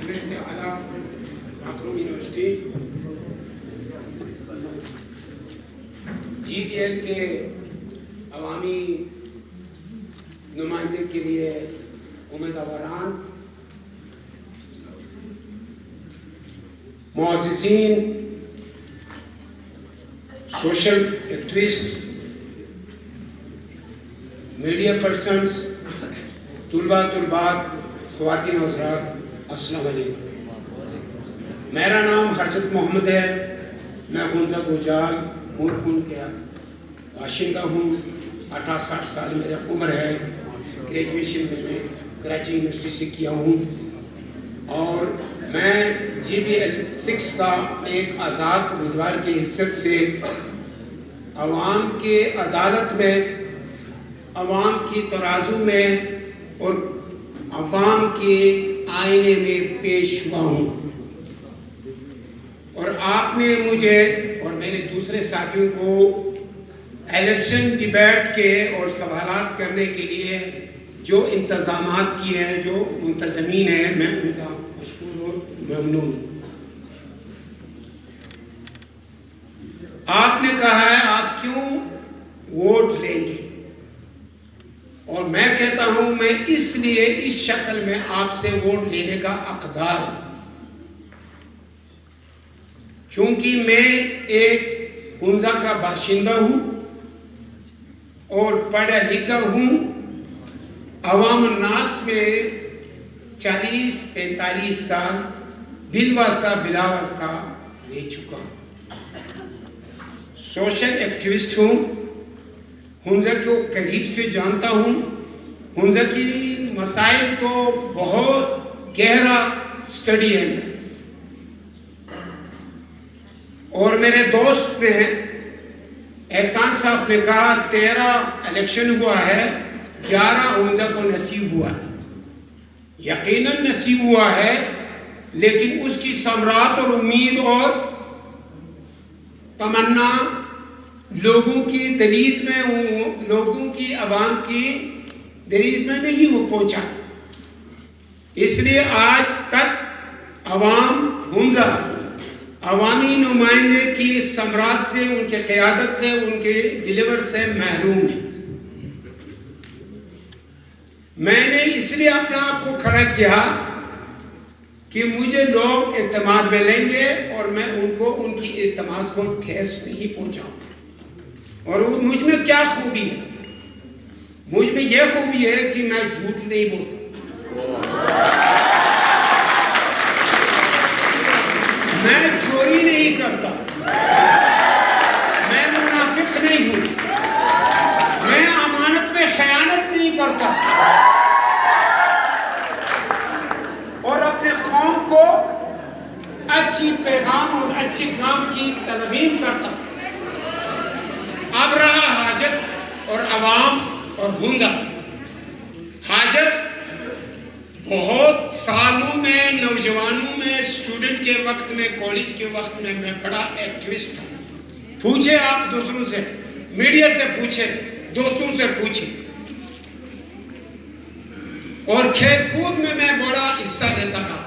मजलिस आला माखरूम university GPL के अवामी नुमाइंदे के लिए उम्मीदवारान, मुअज़्ज़िज़ीन, सोशल एक्टिविस्ट, मीडिया पर्सन्स, तुलबात, ख़वातीन और हज़रात, अस्सलाम वालेकुम। मेरा नाम हरजत मोहम्मद है। मैं हुंजा गुजाल मूलकुन का बाशिंदा हूँ। 68 साल मेरी उम्र है। ग्रेजुएशन मैंने कराची यूनिवर्सिटी से किया हूँ और मैं GPL 6 का एक आज़ाद उम्मीदवार की हैसियत से अवाम के अदालत में, अवाम की तराजू में और अवाम के आईने में पेश हुआ हूँ। और आपने मुझे और मैंने दूसरे साथियों को इलेक्शन डिबेट के और सवालात करने के लिए जो इंतज़ामात किए हैं, जो मुंतज़मीन हैं, मैं उनका मशकूर और ममनून। आपने कहा है आप क्यों वोट लेंगे, और मैं कहता हूं मैं इसलिए इस शक्ल में आपसे वोट लेने का हकदार हूं चूंकि मैं एक हुंजा का बाशिंदा हूं और पढ़ा लिखा हूं। अवाम नास में 40-45 साल बिलवास्ता बिलावास्ता रह चुका हूं। सोशल एक्टिविस्ट हूं, हुंजा को करीब से जानता हूं, हुंजा की मसाइल को बहुत गहरा स्टडी है मेरा। और मेरे दोस्त ने, एहसान साहब ने कहा 13 इलेक्शन हुआ है, 11 हुंजा को नसीब हुआ है। यकीनन नसीब हुआ है, लेकिन उसकी सम्राट और उम्मीद और तमन्ना लोगों की दलीज में, लोगों की आवाम की दलीज में नहीं हो पहुंचा। इसलिए आज तक अवाम हुंजा अवामी नुमाइंदे की सम्राट से, उनके क़यादत से, उनके डिलीवर से महरूम है। मैंने इसलिए अपने आप को खड़ा किया कि मुझे लोग एतमाद में लेंगे और मैं उनको, उनकी एतमाद को ठेस नहीं पहुंचाऊं। और मुझ में क्या खूबी है? मुझ में यह खूबी है कि मैं झूठ नहीं बोलता, मैं चोरी नहीं करता, मैं मुनाफिक नहीं हूं, मैं अमानत में खयानत नहीं करता और अपने कौम को अच्छी पैगाम और अच्छे काम की तरगीब करता। अब रहा हाजत और अवाम और हुंजा। हाजत बहुत सालों में, नौजवानों में, स्टूडेंट के वक्त में, कॉलेज के वक्त में मैं बड़ा एक्टिविस्ट था। पूछे आप दूसरों से, मीडिया से पूछे, दोस्तों से पूछे, और खेल कूद में मैं बड़ा हिस्सा लेता था।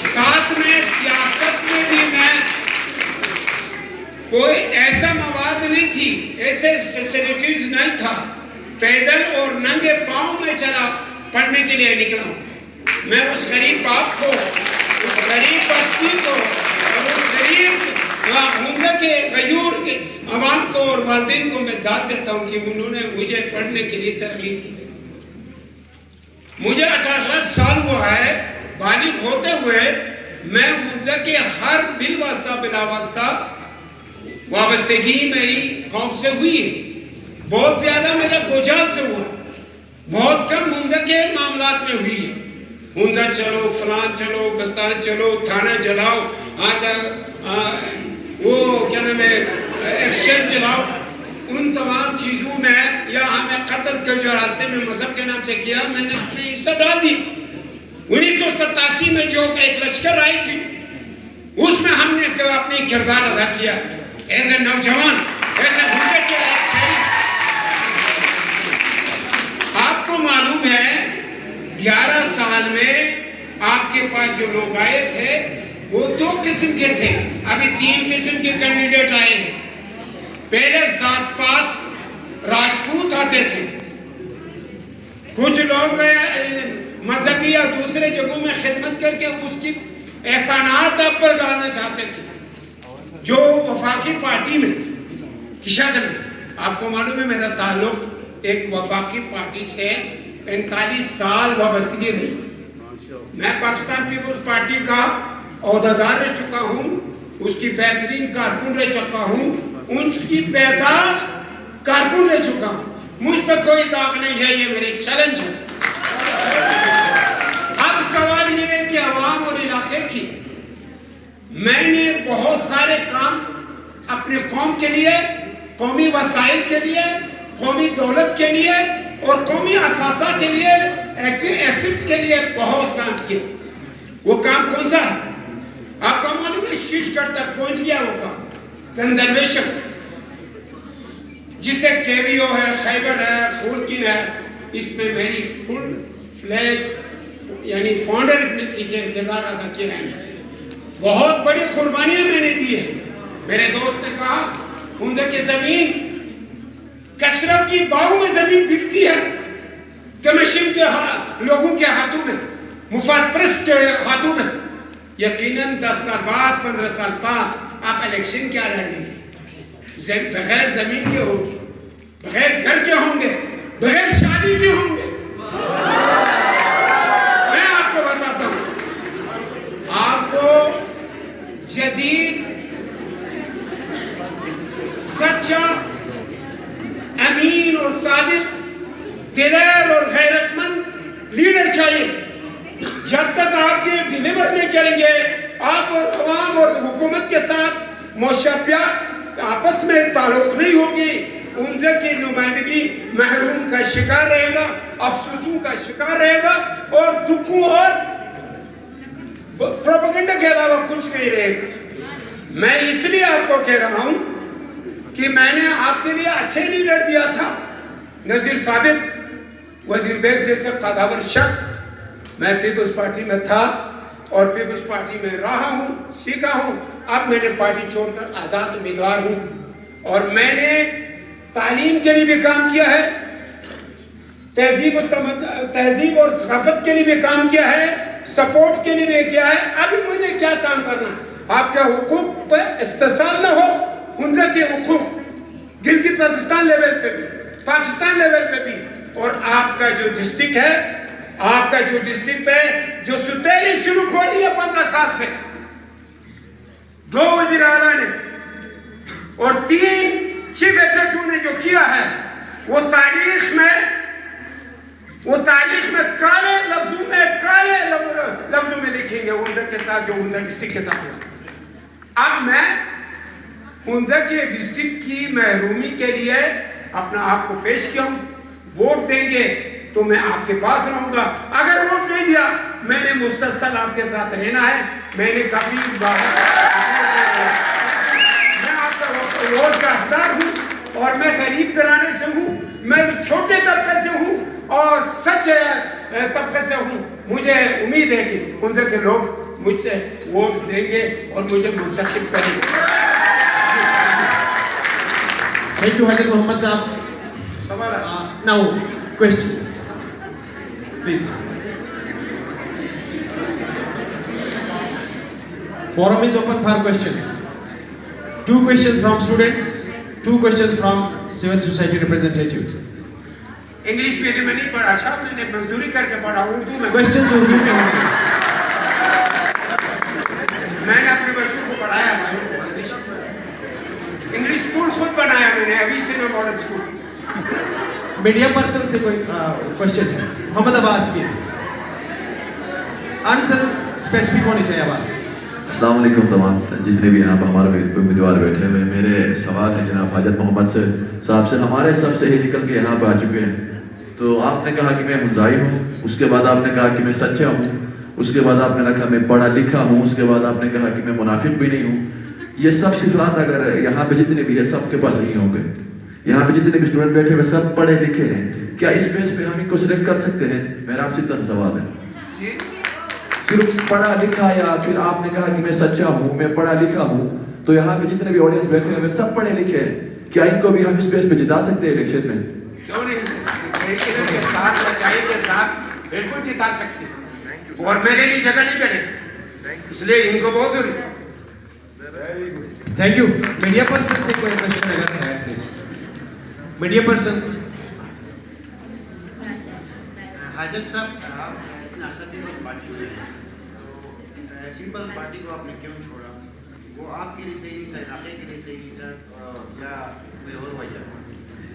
साथ में सियासत में भी मैं, कोई ऐसा मवाद नहीं थी, ऐसे फैसिलिटीज नहीं था। पैदल और नंगे पांव में चला पढ़ने के लिए निकला हूं। मैं उस गरीब बाप को, उस गरीब बस्ती को और उस गरीब हुंजा के गयूर के अवाम को और वालिदैन को मैं दाद देता हूं कि उन्होंने मुझे पढ़ने के लिए तरगीब दी। मुझे 18 साल हुआ है। बालिग होते हुए मैं हुंजा के हर बिलवास्ता बिलावास्ता वाबस्तगी मेरी कौम से हुई है। बहुत ज्यादा मेरा गोजाल से हुआ, बहुत कम हुंजा के मामलात में हुई है। हुंजा चलो, फलान चलो, बस्तान चलो, थाना जलाओ, वो क्या नाम है, एक्सचेंज जलाओ, उन तमाम चीज़ों में, या हमें कत्ल के जो रास्ते में मजहब के नाम से किया, मैंने अपने हिस्सा डाल दी। 1987 में जो एक लश्कर आई थी, उसमें हमने अपने किरदार अदा किया एज ए नौजवान, एज ए हुंजा के शरीफ। आपको मालूम है 11 साल में आपके पास जो लोग आए थे वो 2 किस्म के थे, अभी 3 किस्म के कैंडिडेट आए हैं। पहले जात पात राजपूत आते थे, कुछ लोग मजहबी या दूसरे जगहों में खिदमत करके उसकी एहसानात आप पर डालना चाहते थे। जो वफाकी पार्टी में की शक्ल में, आपको मालूम है मेरा ताल्लुक एक वफाकी पार्टी से 45 साल वाबस्तगी रही। मैं पाकिस्तान पीपल्स पार्टी का ओहदेदार रह चुका हूँ, उसकी बेहतरीन कारकुन रह चुका हूँ, उसकी बेदाग कारकुन रह चुका हूँ। मुझ पर कोई दाग नहीं है, ये मेरी चैलेंज है। अब सवाल ये है कि अवाम और इलाके की, मैंने बहुत सारे काम अपने कौम के लिए, कौमी वसाइल के लिए, कौमी दौलत के लिए और कौमी असासा के लिए, एसिड्स के लिए बहुत काम किए। वो काम कौन सा है आपका मालूम है? शीशगढ़ तक पहुंच गया वो काम, कंजर्वेशन, जिसे केवीओ है, खैबर है, फुलकिन है, इसमें मेरी फुल फ्लैग यानी फाउंडर की किरदार अदा किया है। बहुत बड़ी कुर्बानियां मैंने दी है। मेरे दोस्त ने कहा उनकी जमीन कचरा की बाहों में जमीन बिकती है कमीशन के लोगों के हाथों में, मुफाद परस्त के हाथों में। यकीनन 10 साल बाद, 15 साल बाद आप इलेक्शन क्या लड़ेंगे? बगैर जमीन के होंगे, बगैर घर के होंगे, बगैर शादी के होंगे। मैं आपको बताता हूं, आपको जदीद, सच्चा, अमीन और सादिक, दिलेर और गैरतमंद लीडर चाहिए। जब तक आपके डिलीवर नहीं करेंगे, आप और अवाम और हुकूमत के साथ मुशब्बा आपस में ताल्लुक नहीं होगी, उनकी नुमाइंदगी महरूम का शिकार रहेगा, अफसोसों का शिकार रहेगा और दुखों और प्रोपेगेंडा के अलावा कुछ नहीं रहेगा। मैं इसलिए आपको कह रहा हूं कि मैंने आपके लिए अच्छे लीडर दिया था, नजीर साबित, वजीर बेग जैसे कदावर शख्स। मैं पीपल्स पार्टी में था और पीपल्स पार्टी में रहा हूँ, सीखा हूँ। अब मैंने पार्टी छोड़कर आज़ाद उम्मीदवार हूँ और मैंने तालीम के लिए भी काम किया है, तहजीब और सकाफत के लिए भी काम किया है, सपोर्ट के लिए भी किया है। अभी मुझे क्या काम करना है? आपके हुकूक पर इस्तेसाल न हो, उनके हुकूक गिलगित बल्तिस्तान लेवल पे भी, पाकिस्तान लेवल पे भी, और आपका जो डिस्ट्रिक्ट है, आपका जो डिस्ट्रिक्ट है जो सुतेली शुरू हो रही है 15 साल से, 2 वजीर आला ने और 3 चीफ एग्जीक्यूटिव ने जो किया है, वो तारीख में काले लफ्जों में लिखेंगे उनके साथ, जो उनके डिस्ट्रिक्ट के साथ हुआ। अब मैं उनके डिस्ट्रिक्ट की महरूमी के लिए अपना आप को पेश किया हूँ। वोट देंगे तो मैं आपके पास रहूंगा, अगर वोट नहीं दिया, मैंने मुसलसल आपके साथ रहना है। मैंने कभी मैं आपका वोट का हकदार हूँ और मैं गरीब घराने से हूँ, मैं छोटे तबके से हूँ और सच्चे तबके से हूँ। मुझे उम्मीद है कि उनके लोग मुझसे वोट देंगे और मुझे मुंतखब करेंगे। थैंक यू हज़रत मोहम्मद साहब। Now questions, please. Forum is open for questions. 2 questions from students, 2 questions from civil society representatives. English medium में नहीं पढ़ा, अच्छा मैंने मजदूरी करके पढ़ा, उर्दू में। Questions उर्दू में होंगे। मैंने अपने बच्चों को पढ़ाया भाई इंग्लिश स्कूल खुद बनाया मैंने, अभी से मैं मॉडल स्कूल। मीडिया पर्सन से कोई क्वेश्चन है? मोहम्मद अब्बास की आंसर स्पेसिफिक होनी चाहिए। अब्बास, अस्सलाम वालेकुम तमाम जितने भी यहाँ पर हमारे उम्मीदवार बैठे हुए। मेरे सवाल है जनाब हाजत मोहम्मद से साहब से। हमारे सबसे ही निकल के यहाँ पर आ चुके हैं, तो आपने कहा कि मैं हुजाई हूँ, उसके बाद आपने कहा कि मैं सच्चा हूँ, उसके बाद आपने रखा मैं पढ़ा लिखा हूँ, उसके बाद आपने कहा कि मैं मुनाफिक भी नहीं हूँ। ये सब सिफात अगर यहाँ पे जितने भी है सबके पास नहीं होंगे, यहाँ पे जितने भी स्टूडेंट बैठे हुए सब पढ़े लिखे हैं, क्या इस बेस पे हम इनको सिलेक्ट कर सकते हैं? मेरा आपसे इतना सा सवाल है। जी सिर्फ पढ़ा लिखा, या फिर आपने कहा कि मैं सच्चा हूँ, मैं पढ़ा लिखा हूँ, तो यहाँ पे जितने भी ऑडियंस बैठे हैं वे सब पढ़े लिखे हैं, क्या इनको भी हम इस बेस पे जिता सकते हैं इलेक्शन में? क्यों नहीं? के साथ, सच्चाई के साथ बिल्कुल जिता सकते, और मेरे लिए जगह नहीं बनेगी, इसलिए इनको बहुत जरूरी। Thank you. मीडिया पर्सन से कोई क्वेश्चन अगर है प्लीज, मीडिया पर्सन। हाजत साहब, आप इतना असदीबस पार्टी में हैं, तो पीपल्स पार्टी को आपने क्यों छोड़ा? वो आपके लिए सही नहीं था, इलाके के लिए सही नहीं था, या कोई और वजह?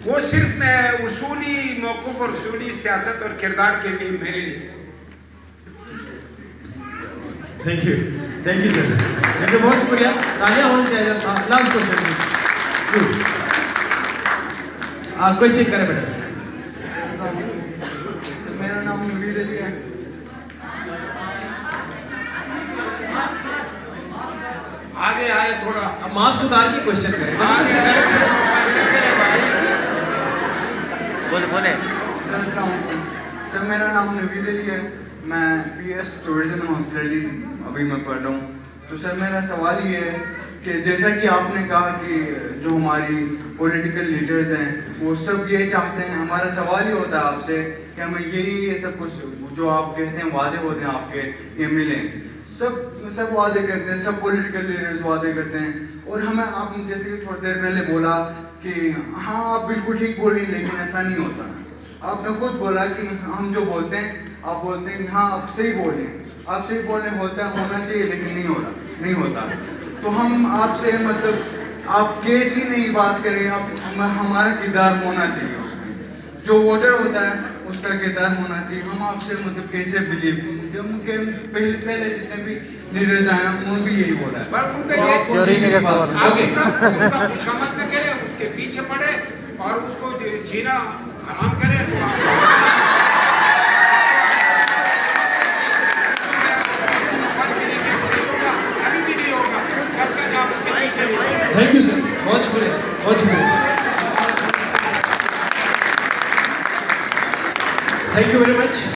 वो सिर्फ मैं उसूली मौक़िफ़ और उसूली सियासत और किरदार के लिए मेरे लिए। Thank you sir, thank you, बहुत शुक्रिया, तालियां होनी चाहिए। लास्ट क्वेश्चन प्लीज, क्वेश्चन करें बेटा। मेरा नाम नवीर अली है। आगे आए थोड़ा, अब मास्क उतार के क्वेश्चन करें। बोले सर अस्सलाम वालेकुम। सर मेरा नाम नवीर अली है, मैं BS टूरिज्म एंड हॉस्पिटैलिटी अभी मैं पढ़ रहा हूँ। तो सर मेरा सवाल ये है कि जैसा कि आपने कहा कि जो हमारी पॉलिटिकल लीडर्स हैं वो सब ये चाहते हैं, हमारा सवाल ही होता है आपसे कि हमें ये सब कुछ जो आप कहते हैं वादे होते हैं आपके, ये मिलें। सब वादे करते हैं, सब पॉलिटिकल लीडर्स वादे करते हैं, और हमें आपने जैसे कि थोड़ी देर पहले बोला कि हाँ आप बिल्कुल ठीक बोल रही हैं, लेकिन ऐसा नहीं होता। आपने खुद बोला कि हम जो बोलते हैं, आप बोलते हैं कि हाँ आप सही बोल रहे हैं, आप सही बोल रहे होता होना चाहिए, लेकिन नहीं होता। तो हम आपसे मतलब आप कैसी नहीं बात करें, आप हमारा किरदार होना चाहिए उसमें, जो वोटर होता है उसका किरदार होना चाहिए। हम आपसे मतलब कैसे बिलीव, जब उनके पहले जितने भी लीडर्स आए हैं उन्होंने भी यही बोला है। पर उनका तो ये आप कौन सी चीज़ बात करें? आप उनका खुशामद न करें, उसके पीछे पड़े और उसको जीना हराम करें, तो अभी भी नहीं होगा, जब तक आप उसके पीछे नहीं। थैंक यू सर, बहुत शुक्रिया, बहुत शुक्रिया, थैंक यू वेरी मच।